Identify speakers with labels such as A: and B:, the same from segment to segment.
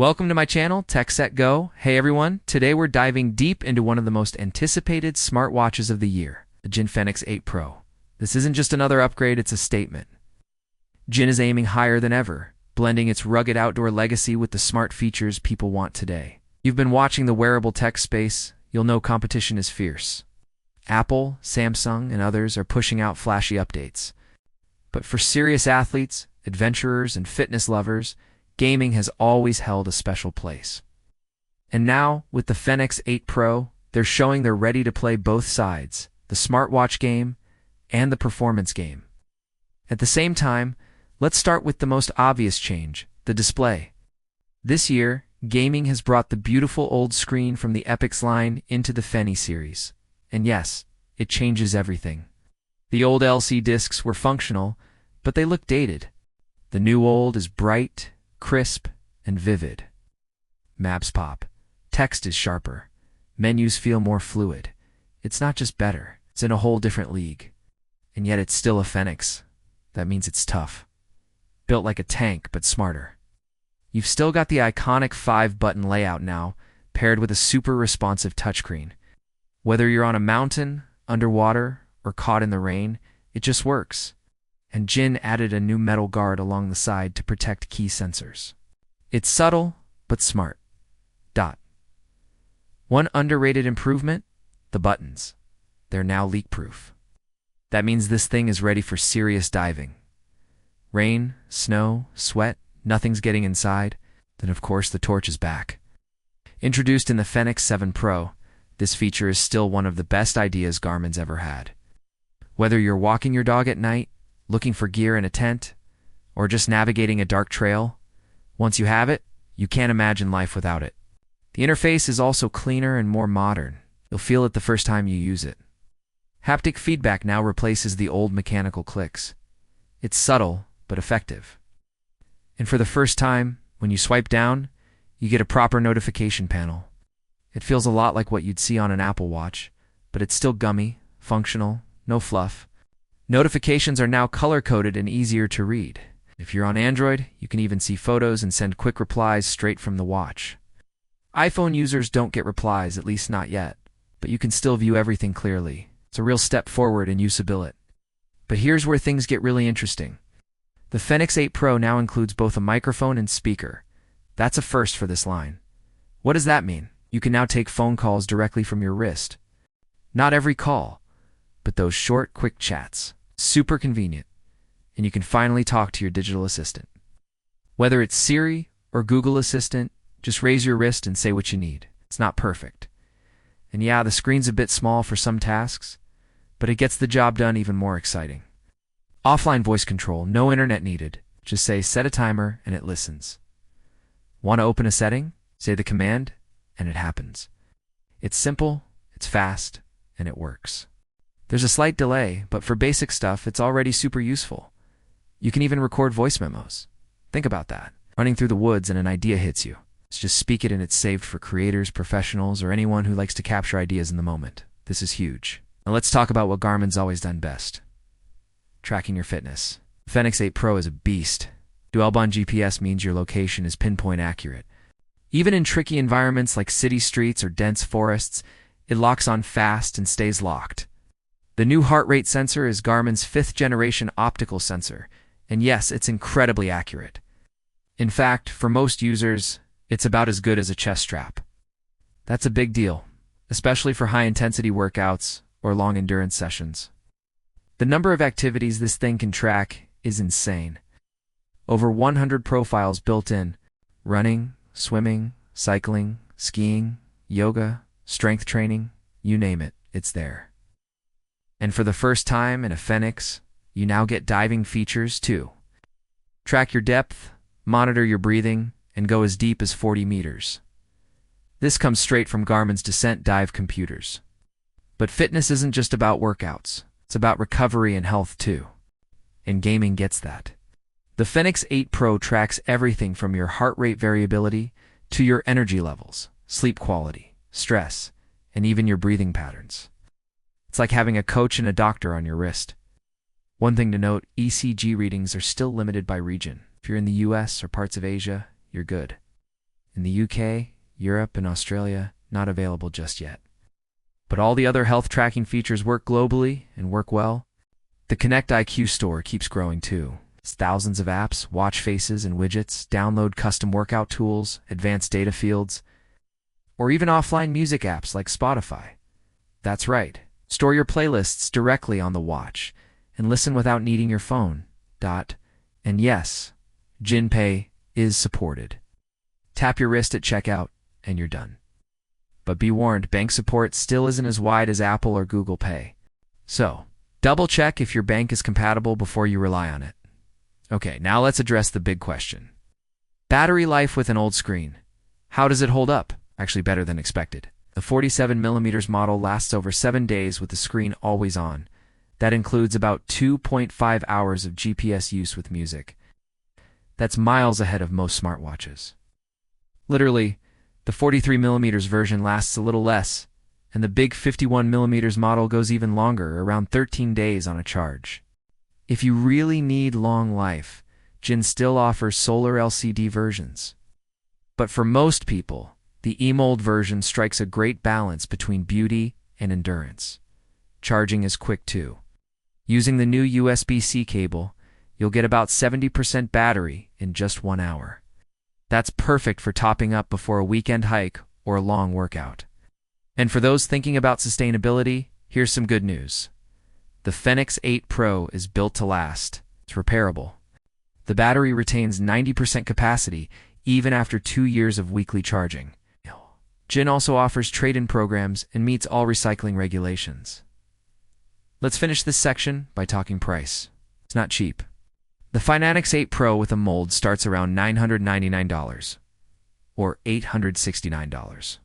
A: Welcome to my channel, Tech Set Go. Hey everyone, today we're diving deep into one of the most anticipated smartwatches of the year, the Garmin Fenix 8 Pro. This isn't just another upgrade, it's a statement. Garmin is aiming higher than ever, blending its rugged outdoor legacy with the smart features people want today. You've been watching the wearable tech space, you'll know competition is fierce. Apple, Samsung, and others are pushing out flashy updates. But for serious athletes, adventurers, and fitness lovers, gaming has always held a special place. And now, with the Fenix 8 Pro, they're showing they're ready to play both sides, the smartwatch game and the performance game. At the same time, let's start with the most obvious change, the display. This year, gaming has brought the beautiful old screen from the Epix line into the Fenix series. And yes, it changes everything. The old LCD discs were functional, but they look dated. The new old is bright, crisp, and vivid. Maps pop. Text is sharper. Menus feel more fluid. It's not just better, it's in a whole different league. And yet it's still a Fenix. That means it's tough. Built like a tank, but smarter. You've still got the iconic 5-button layout now, paired with a super responsive touchscreen. Whether you're on a mountain, underwater, or caught in the rain, it just works. And Garmin added a new metal guard along the side to protect key sensors. It's subtle, but smart. One underrated improvement? The buttons. They're now leak-proof. That means this thing is ready for serious diving. Rain, snow, sweat, nothing's getting inside. Then of course the torch is back. Introduced in the Fenix 7 Pro, this feature is still one of the best ideas Garmin's ever had. Whether you're walking your dog at night, looking for gear in a tent, or just navigating a dark trail, once you have it, you can't imagine life without it. The interface is also cleaner and more modern. You'll feel it the first time you use it. Haptic feedback now replaces the old mechanical clicks. It's subtle, but effective. And for the first time, when you swipe down, you get a proper notification panel. It feels a lot like what you'd see on an Apple Watch, but it's still gummy, functional, no fluff. Notifications are now color-coded and easier to read. If you're on Android, you can even see photos and send quick replies straight from the watch. iPhone users don't get replies, at least not yet, but you can still view everything clearly. It's a real step forward in usability. But here's where things get really interesting. The Fenix 8 Pro now includes both a microphone and speaker. That's a first for this line. What does that mean? You can now take phone calls directly from your wrist. Not every call, but those short, quick chats. Super convenient. And you can finally talk to your digital assistant. Whether it's Siri or Google Assistant, just raise your wrist and say what you need. It's not perfect. And yeah, the screen's a bit small for some tasks, but it gets the job done even more exciting. Offline voice control, no internet needed. Just say set a timer and it listens. Want to open a setting? Say the command and it happens. It's simple, it's fast, and it works. There's a slight delay, but for basic stuff, it's already super useful. You can even record voice memos. Think about that. Running through the woods and an idea hits you. Just speak it and it's saved for creators, professionals, or anyone who likes to capture ideas in the moment. This is huge. Now let's talk about what Garmin's always done best. Tracking your fitness. The Fenix 8 Pro is a beast. Dual-band GPS means your location is pinpoint accurate. Even in tricky environments like city streets or dense forests, it locks on fast and stays locked. The new heart rate sensor is Garmin's 5th-generation optical sensor, and yes, it's incredibly accurate. In fact, for most users, it's about as good as a chest strap. That's a big deal, especially for high-intensity workouts or long-endurance sessions. The number of activities this thing can track is insane. Over 100 profiles built in: running, swimming, cycling, skiing, yoga, strength training, you name it, it's there. And for the first time in a Fenix, you now get diving features too. Track your depth, monitor your breathing, and go as deep as 40 meters. This comes straight from Garmin's Descent Dive computers. But fitness isn't just about workouts, it's about recovery and health too. And gaming gets that. The Fenix 8 Pro tracks everything from your heart rate variability to your energy levels, sleep quality, stress, and even your breathing patterns. It's like having a coach and a doctor on your wrist. One thing to note, ECG readings are still limited by region. If you're in the US or parts of Asia, you're good. In the UK, Europe, and Australia, not available just yet. But all the other health tracking features work globally and work well. The Connect IQ store keeps growing too. It's thousands of apps, watch faces, and widgets, download custom workout tools, advanced data fields, or even offline music apps like Spotify. That's right. Store your playlists directly on the watch and listen without needing your phone. And yes, JinPay is supported. Tap your wrist at checkout and you're done. But be warned, bank support still isn't as wide as Apple or Google Pay. So, double check if your bank is compatible before you rely on it. Okay, now let's address the big question. Battery life with an old screen. How does it hold up? Actually better than expected. The 47mm model lasts over 7 days with the screen always on. That includes about 2.5 hours of GPS use with music. That's miles ahead of most smartwatches. Literally, the 43mm version lasts a little less, and the big 51mm model goes even longer, around 13 days on a charge. If you really need long life, Jin still offers solar LCD versions. But for most people, the eMold version strikes a great balance between beauty and endurance. Charging is quick too. Using the new USB-C cable, you'll get about 70% battery in just 1 hour. That's perfect for topping up before a weekend hike or a long workout. And for those thinking about sustainability, here's some good news. The Fenix 8 Pro is built to last. It's repairable. The battery retains 90% capacity even after 2 years of weekly charging. Jin also offers trade-in programs and meets all recycling regulations. Let's finish this section by talking price. It's not cheap. The Fenix 8 Pro with a mold starts around $999 or $869.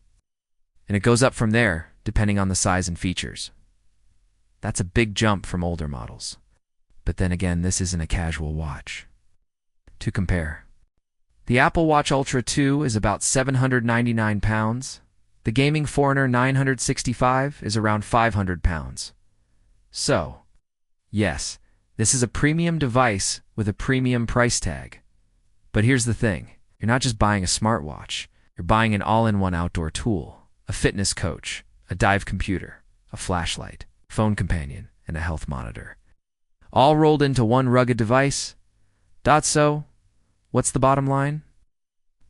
A: And it goes up from there depending on the size and features. That's a big jump from older models. But then again, this isn't a casual watch. To compare, the Apple Watch Ultra 2 is about £799. The Gaming Foreigner 965 is around £500. So, yes, this is a premium device with a premium price tag. But here's the thing. You're not just buying a smartwatch. You're buying an all-in-one outdoor tool, a fitness coach, a dive computer, a flashlight, phone companion, and a health monitor. All rolled into one rugged device. So, what's the bottom line?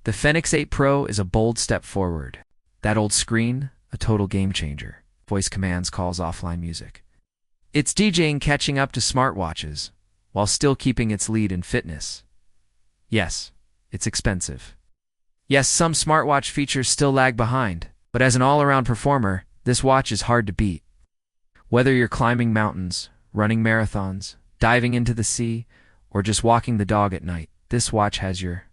A: The Fenix 8 Pro is a bold step forward. That old screen, a total game changer. Voice commands, calls, offline music. It's DJing catching up to smartwatches, while still keeping its lead in fitness. Yes, it's expensive. Yes, some smartwatch features still lag behind, but as an all-around performer, this watch is hard to beat. Whether you're climbing mountains, running marathons, diving into the sea, or just walking the dog at night, this watch has your